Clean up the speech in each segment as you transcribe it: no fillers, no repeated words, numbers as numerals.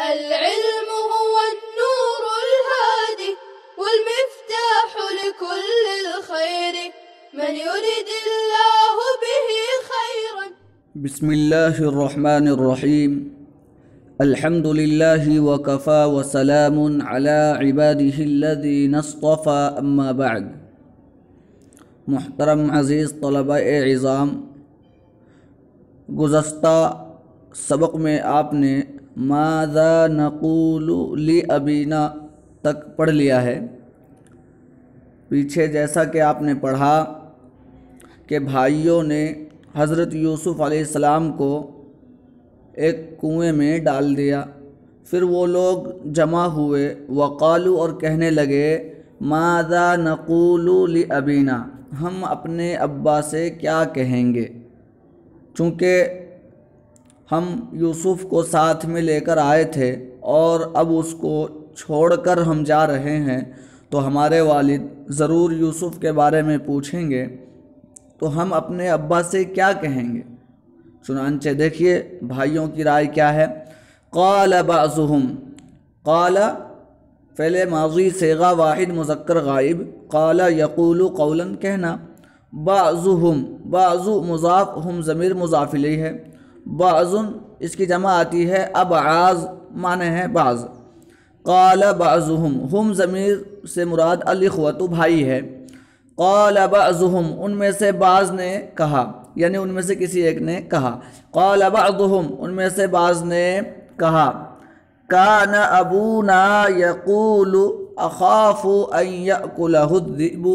العلم هو النور الهادي والمفتاح لكل الخير من يرد الله به خيرا. بسم الله الرحمن الرحيم. الحمد لله وكفى وسلام على عباده الذين اصطفى اما بعد. محترم عزیز طلباء اعظام، گزشتہ سبق میں آپ نے ماذا نقول لأبینا تک پڑھ لیا ہے۔ پیچھے جیسا کہ آپ نے پڑھا کہ بھائیوں نے حضرت یوسف علیہ السلام کو ایک کنویں میں ڈال دیا، پھر وہ لوگ جمع ہوئے، وقالو اور کہنے لگے ماذا نقول لأبینا، ہم اپنے ابا سے کیا کہیں گے۔ چونکہ ہم یوسف کو ساتھ میں لے کر آئے تھے اور اب اس کو چھوڑ کر ہم جا رہے ہیں تو ہمارے والد ضرور یوسف کے بارے میں پوچھیں گے، تو ہم اپنے ابا سے کیا کہیں گے۔ چنانچہ دیکھیے بھائیوں کی رائے کیا ہے۔ قال بعضهم، قال فعل ماضی صیغہ واحد مذکر غائب، قال یقول قولا کہنا، بعضهم بعض مضاف، ہم ضمیر مضاف الیہ ہے، بعض اس کی جمع آتی ہے ابعاض، معنی ہے بعض۔ قال بعضهم، ہم ضمیر سے مراد الاخوۃ بھائی ہے۔ قال بعضهم، ان میں سے بعض نے کہا، یعنی ان میں سے کسی ایک نے کہا۔ قال بعضهم، ان میں سے بعض نے کہا کان ابونا یقول اخاف ان یأکلہ الذئب،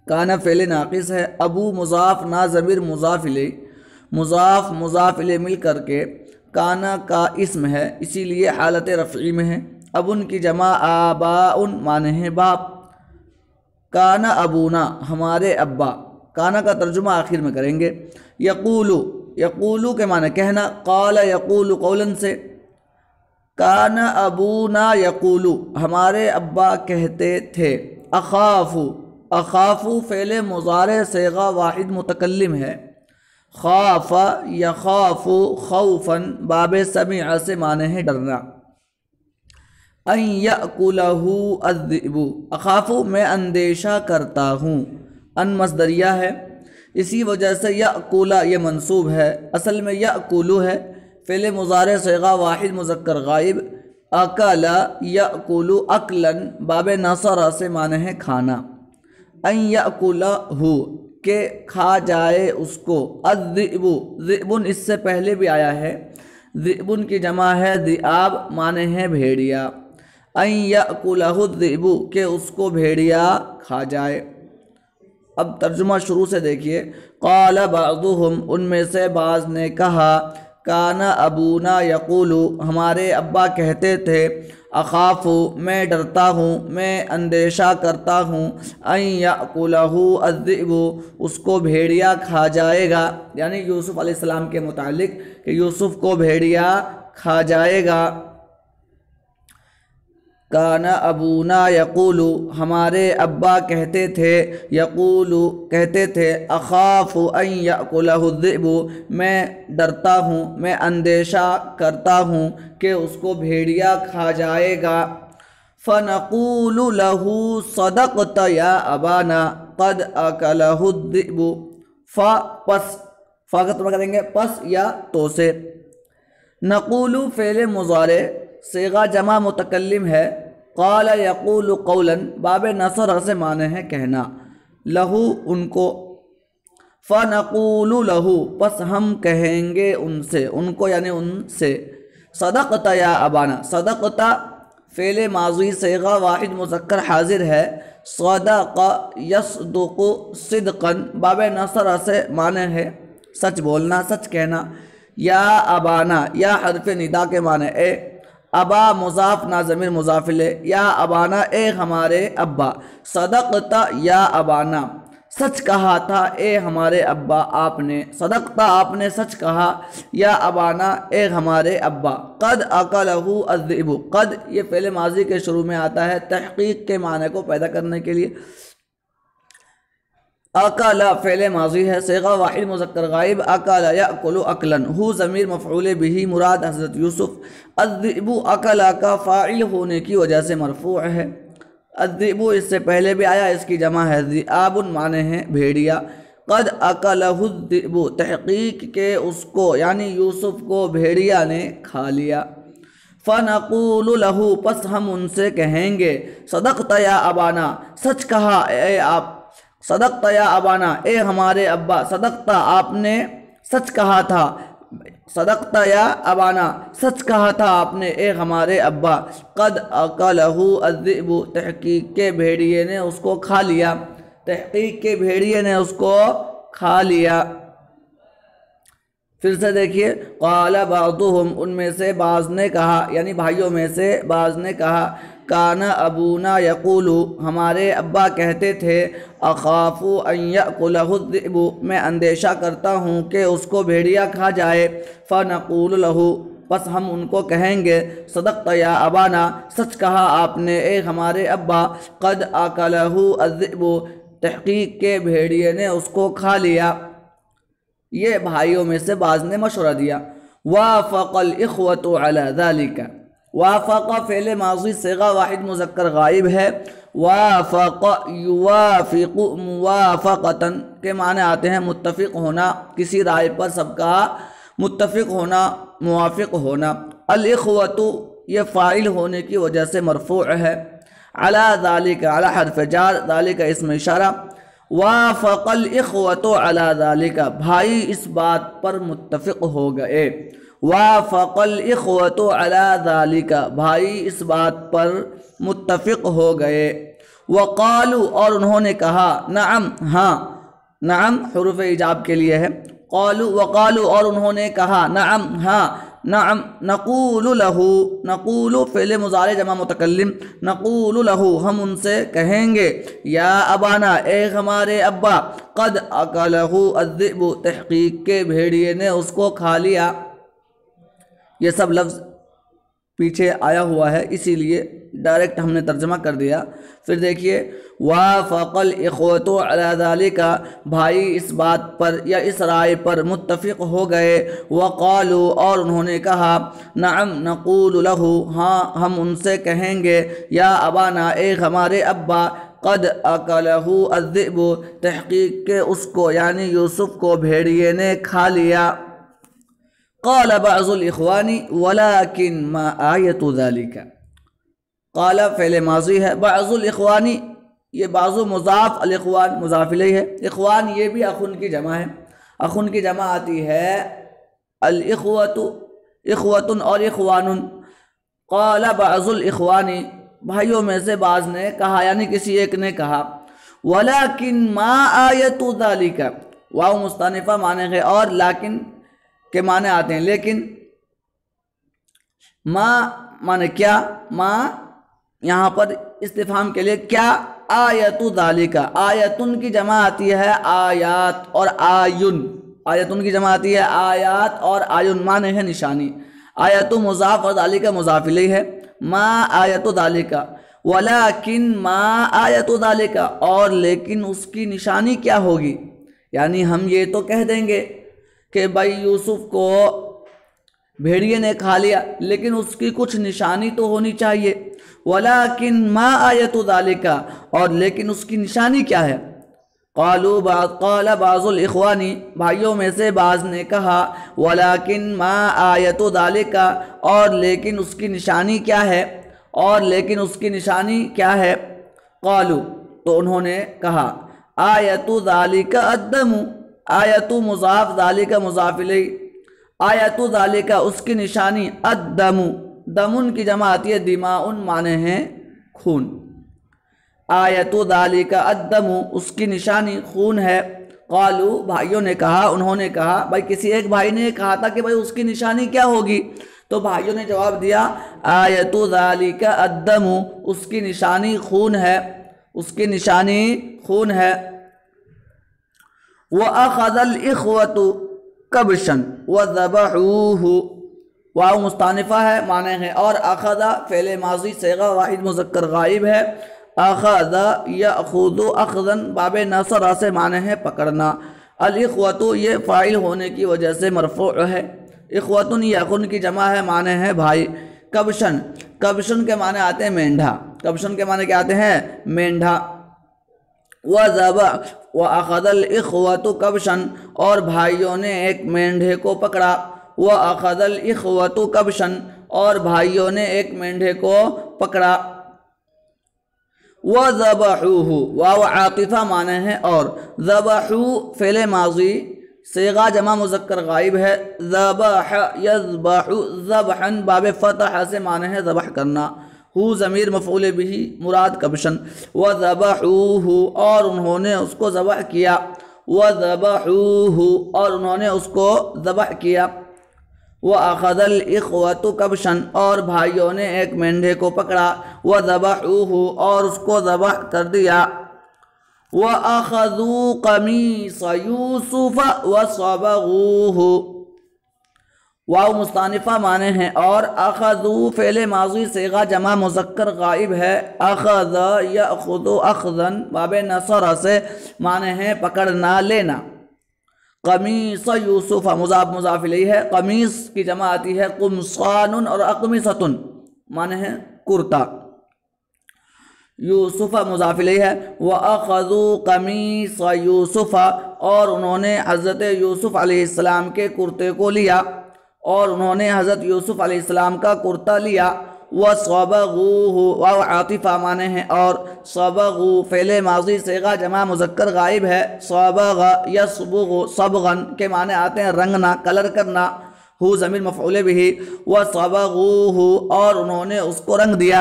کان فعل ناقص ہے، ابو مضاف نا ضمیر مضاف الیہ، مضاف مضاف الیہ مل کر کے کانا کا اسم ہے، اسی لیے حالت رفعی میں ہے۔ اب ان کی جمع آباء معنی ہے باپ۔ کانا ابونا، ہمارے ابا، کانا کا ترجمہ آخر میں کریں گے۔ یقولو، یقولو کے معنی کہنا، قال یقول قولاً سے، کانا ابونا یقولو، ہمارے ابا کہتے تھے۔ اخافو، اخافو فعل مضارع صیغہ واحد متکلم ہے۔ خاف یخاف خوفاً باب سمع سے معنی ہے ڈرنا۔ ان یأکلہ الذئب، اخاف میں اندیشہ کرتا ہوں، ان مصدریہ ہے، اسی وجہ سے یأکل یہ منصوب ہے، اصل میں یأکل ہے، فعل مضارع صیغہ واحد مذکر غائب، اکل یأکل اکلاً باب نصر سے معنی ہے کھانا۔ ان یأکلہ، کہ کھا جائے اس کو، الذئب، ذئب اس سے پہلے بھی آیا ہے، ذئب کی جمع ہے ذئاب، معنی ہے بھیڑیا۔ ان یأکلہ الذئب، کہ اس کو بھیڑیا کھا جائے۔ اب ترجمہ شروع سے دیکھیے۔ قال بعضهم، ان میں سے بعض نے کہا، کان ابونا یقول، ہمارے ابا کہتے تھے، اخاف، میں ڈرتا ہوں، میں اندیشہ کرتا ہوں، ان یأکلہ الذئب، اس کو بھیڑیا کھا جائے گا، یعنی یوسف علیہ السلام کے متعلق کہ یوسف کو بھیڑیا کھا جائے گا۔ کان ابونا یقول، ہمارے ابا کہتے تھے، یقول کہتے تھے، اخاف ان یأکلہ الذئب، میں ڈرتا ہوں، میں اندیشہ کرتا ہوں کہ اس کو بھیڑیا کھا جائے گا۔ فنقول لہ صدقت یا ابانا قد اکلہ الذئب، پس کا ترجمہ کریں گے پس یا تو سے۔ نقول فعل مضارع صیغہ جمع متکلم ہے، قال یقول قولاً باب نصر سے معنی ہے کہنا، لہو ان کو، فنقول لہو پس ہم کہیں گے ان سے، ان کو یعنی ان سے، صدقت یا ابانا، صدقت فعل ماضی صیغہ واحد مذکر حاضر ہے، صدق یصدق صدقاً باب نصر سے معنی ہے سچ بولنا، سچ کہنا۔ یا ابانا، یا حرف ندا کے معنی اے، ابا مضاف نا ضمیر مضاف الیہ، یا ابانا اے ہمارے ابا، صدقت یا ابانا، سچ کہا تھا اے ہمارے ابا آپ نے، صدقتا آپ نے سچ کہا، یا ابانا اے ہمارے ابا، قد اکلہ الذئب، قد یہ فعل ماضی کے شروع میں آتا ہے تحقیق کے معنی کو پیدا کرنے کے لیے، اکلا فعل ماضی ہے، صیغہ واحد مذکر غائب، اکلا یاکل اکلن، ہو ضمیر مفعول بہ مراد حضرت یوسف، الذئب اکلا کا فاعل ہونے کی وجہ سے مرفوع ہے، الذئب اس سے پہلے بھی آیا، اس کی جمع ہے ذئاب معنی ہے بھیڑیا، قد اکلہ الذئب تحقیق کے اس کو یعنی یوسف کو بھیڑیا نے کھا لیا، فنقول لہ پس ہم ان سے کہیں گے، صدقت یا ابانا سچ کہا اے آپ، صدقت یا ابانا اے ہمارے ابا، صدقت آپ نے سچ کہا تھا، صدقت یا ابانا سچ کہا تھا آپ نے اے ہمارے ابا، قد اکلہ الذئب تحقیق کے بھیڑیے نے اس کو کھا لیا، تحقیق کے بھیڑیے نے اس کو کھا لیا۔ پھر سے دیکھیے، قال بعضهم ان میں سے بعض نے کہا یعنی بھائیوں میں سے بعض نے کہا، کان ابونا یقول ہمارے ابا کہتے تھے، اخاف ان یأکلہ الذئب میں اندیشہ کرتا ہوں کہ اس کو بھیڑیا کھا جائے، فنقول لہ پس ہم ان کو کہیں گے، صدقت یا ابانا سچ کہا آپ نے اے ہمارے ابا، قد اکلہ الذئب تحقیق کے بھیڑیے نے اس کو کھا لیا۔ یہ بھائیوں میں سے بعض نے مشورہ دیا۔ وافق الاخوۃ علی ذلک، وافق فعل ماضی صیغہ واحد مذکر غائب ہے، وافق یوافق موافقتا کے معنی آتے ہیں متفق ہونا، کسی رائے پر سب کا متفق ہونا، موافق ہونا۔ الاخوۃ یہ فاعل ہونے کی وجہ سے مرفوع ہے، علی ذالک علی حرف جار، ذالک اسم اشارہ، وافق الاخوۃ علی ذالک بھائی اس بات پر متفق ہو گئے، وافق الاخوۃ علی ذالک بھائی اس بات پر متفق ہو گئے، وقالوا اور انہوں نے کہا، نعم ہاں، نعم حروف ایجاب کے لیے ہے، قالوا وقالوا اور انہوں نے کہا، نعم ہاں، نعم نقول لہ، نقول فعل مضارع جمع متکلم، نقول لہ ہم ان سے کہیں گے، یا ابانا اے ہمارے ابا، قد اکلہ الذئب تحقیق کے بھیڑیے نے اس کو کھا لیا۔ یہ سب لفظ پیچھے آیا ہوا ہے اسی لیے ڈائریکٹ ہم نے ترجمہ کر دیا۔ پھر دیکھیے، وافق الاخوۃ علی ذالک بھائی اس بات پر یا اس رائے پر متفق ہو گئے، وقالوا اور انہوں نے کہا، نعم نقول لہ ہاں ہم ان سے کہیں گے، یا ابانا اے ہمارے ابا، قد اکلہ الذئب تحقیق کے اس کو یعنی یوسف کو بھیڑیے نے کھا لیا۔ قال بعض الاخوان ولكن ما آیت ذلك، قال فعل ماضی ہے، بعض الاخوان یہ بعض مضاف، الاخوان مضاف الیہ ہے، اخوان یہ بھی اخن کی جمع ہے، اخن کی جمع آتی ہے الاخوۃ، اخوۃ اور اخوان۔ قال بعض الاخوان بھائیوں میں سے بعض نے کہا یعنی کسی ایک نے کہا، ولكن ما آیت ذلك، واو مستانفہ معنی ہے اور لیکن کے معنی آتے ہیں، لیکن ما معنی کیا، ما یہاں پر استفہام کے لیے کیا، آیت ذالک آیتن کی جمع آتی ہے آیات اور آیون، آیتن کی جمع آتی ہے آیات اور آیون معنی ہے نشانی، آیت مضاف اور ذالک مضاف الیہ ہے، ما آیت ذالک ولکن ما آیت ذالک اور لیکن اس کی نشانی کیا ہوگی، یعنی ہم یہ تو کہہ دیں گے کہ بھائی یوسف کو بھیڑیے نے کھا لیا لیکن اس کی کچھ نشانی تو ہونی چاہیے، ولیکن ما آیت ذالک اور لیکن اس کی نشانی کیا ہے، قال بعض الاخوان بھائیوں میں سے بعض نے کہا، ولیکن ما آیت ذالک اور لیکن اس کی نشانی کیا ہے، اور لیکن اس کی نشانی کیا ہے، قالوا تو انہوں نے کہا، آیت ذالک الدم، آیت مضاف ذالک مضاف الیہ، آیت ذالک اس کی نشانی الدم، دمن کی جمع آتی ہے دماء معنی ہے خون، آیت ذالک الدم اس کی نشانی خون ہے، قالوا بھائیوں نے کہا، انہوں نے کہا، بھائی کسی ایک بھائی نے کہا تھا کہ بھائی اس کی نشانی کیا ہوگی، تو بھائیوں نے جواب دیا، آیت ذالک الدم اس کی نشانی خون ہے، اس کی نشانی خون ہے، وَأَخَذَ الْإِخْوَةُ كَبْشًا وَذَبَحُوهُ واو مستانفہ ہے معنی ہے، اور اخذ فعل ماضی صیغہ واحد مذکر غائب ہے، اخذ یاخذ اخذن باب نصر سے معنی ہے پکڑنا. الاخوۃ یہ فاعل ہونے کی وجہ سے مرفوع ہے. اخوۃ یہ اخن کی جمع ہے معنی ہے بھائی. کبشن کبشن کے معنی آتے ہیں مینڈھا. کبشن کے معنی کیا آتے ہیں مینڈھا. وذبح واخذ الاخوۃ کبشن اور بھائیوں نے ایک مینڈھے کو پکڑا. واخذ الاخوۃ کبشن اور بھائیوں نے ایک مینڈھے کو پکڑا. وذبحوہ واو عاطفہ معنی ہے اور. ذبحوا فعل ماضی صیغہ جمع مذکر غائب ہے. ذبح یذبح ذبحا باب فتح سے معنی ہے ذبح کرنا. ہو ضمیر مفعول بہ مراد کبشن. وذبحوہ اور انہوں نے اس کو ذبح کیا. وذبحوہ اور انہوں نے اس کو ذبح کیا. وَأَخَذَ الْإِخْوَةُ كَبْشًا اور بھائیوں نے ایک مینڈھے کو پکڑا. وَذَبَحُوهُ اور اس کو ذبح کر دیا. وَأَخَذُوا قَمِيصَ يُوسُفَ وَصَبَغُوهُ واو مستانفہ معنی ہے اور. اخذوا فعل ماضی صیغہ جمع مذکر غائب ہے. اخذ یاخذ اخذن باب نصر سے معنی ہے پکڑنا لینا. قمیص یوسف مضاف مضاف الیہ ہے. قمیص کی جمع آتی ہے قمصان اور اقمصۃ معنی ہے کرتا. یوسف مضاف الیہ ہے. وَأَخَذُوا قَمِيصَ یوسف اور انہوں نے حضرت یوسف علیہ السلام کے کرتے کو لیا. اور انہوں نے حضرت یوسف علیہ السلام کا کرتا لیا. وَصَبَغُوهُ واو عاطفہ معنی ہے اور. صبغوا فعل ماضی صیغہ جمع مذکر غائب ہے. صبغ یصبغ صبغن کے معنی آتے ہیں رنگنا کلر کرنا. ہو ضمیر مفعول بہ. وَصَبَغُوهُ اور انہوں نے اس کو رنگ دیا.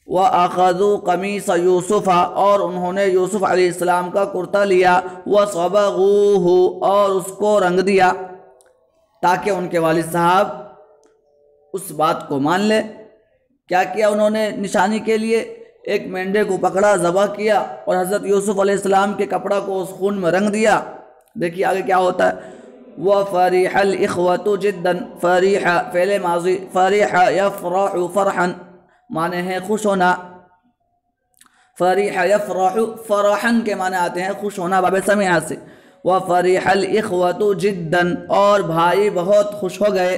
وَأَخَذُوا قَمِيصَ يُوسُفَ اور انہوں نے یوسف علیہ السلام کا کرتا لیا. وَصَبَغُوهُ اور اس کو رنگ دیا تاکہ ان کے والد صاحب اس بات کو مان لے. کیا کیا انہوں نے نشانی کے لیے ایک مینڈے کو پکڑا ذبح کیا اور حضرت یوسف علیہ السلام کے کپڑا کو اس خون میں رنگ دیا. دیکھیے آگے کیا ہوتا ہے. وَفَرِحَ الْإِخْوَةُ جِدًّا فَرِحَ فعل ماضی فَرِحَ يَفْرَحُ فَرْحًا معنی ہے خوش ہونا. فَرِحَ يَفْرَحُ فَرَحًا کے معنی آتے ہیں خوش ہونا باب سمعہ سے. وَفَرِحَ الْإِخْوَةُ جِدًّا اور بھائی بہت خوش ہو گئے.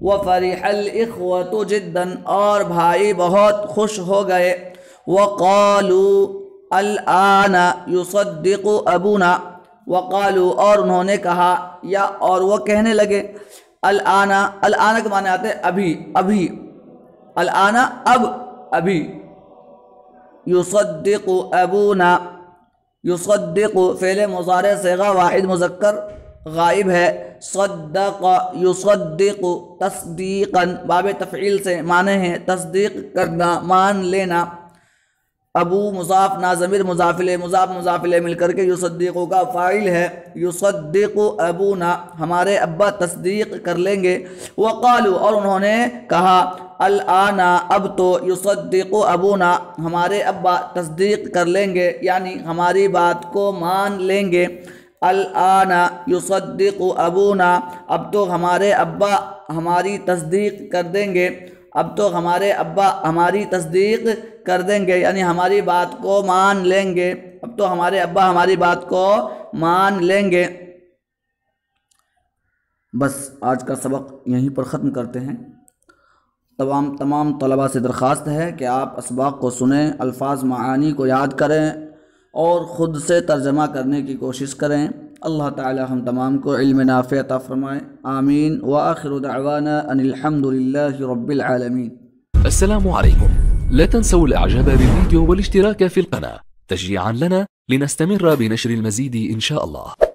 وَفَرِحَ الْإِخْوَةُ جِدًّا اور بھائی بہت خوش ہو گئے. وَقَالُوا الْآنَ يُصَدِّقُ أَبُونَا وَقَالُوا اور انہوں نے کہا یا اور وہ کہنے لگے. الآن الآن کے معنی آتے ہیں ابھی ابھی. الآن اب ابھی. يُصَدِّقُ أَبُونَا يُصَدِّقُ فعل مضارع صیغہ واحد مذکر غائب ہے. صدق یصدق تصدیقا باب تفعیل سے معنی ہے تصدیق کرنا مان لینا. ابو مضاف نا ضمیر مضاف الیہ مضاف مضاف الیہ مل کر کے یصدق کا فاعل ہے. یصدق ابونا ہمارے ابا تصدیق کر لیں گے. وقالوا اور انہوں نے کہا الآن اب تو یصدق ابونا ہمارے ابا تصدیق کر لیں گے یعنی ہماری بات کو مان لیں گے. الآن یصدق ابونا اب تو ہمارے ابا ہماری تصدیق کر دیں گے. اب تو ہمارے ابا ہماری تصدیق کر دیں گے یعنی ہماری بات کو مان لیں گے. اب تو ہمارے ابا ہماری بات کو مان لیں گے. بس آج کا سبق یہیں پر ختم کرتے ہیں. تمام طلباء سے درخواست ہے کہ آپ اسباق کو سنیں, الفاظ معانی کو یاد کریں اور خود سے ترجمہ کرنے کی کوشش کریں. اللہ تعالی ہم تمام کو علم نافع عطا فرمائے. آمین. وآخر دعوانا ان الحمد لله رب العالمين. السلام عليكم. لا تنسوا الاعجاب بالفيديو والاشتراك في القناة تشجيعا لنا لنستمر بنشر المزيد إن شاء الله.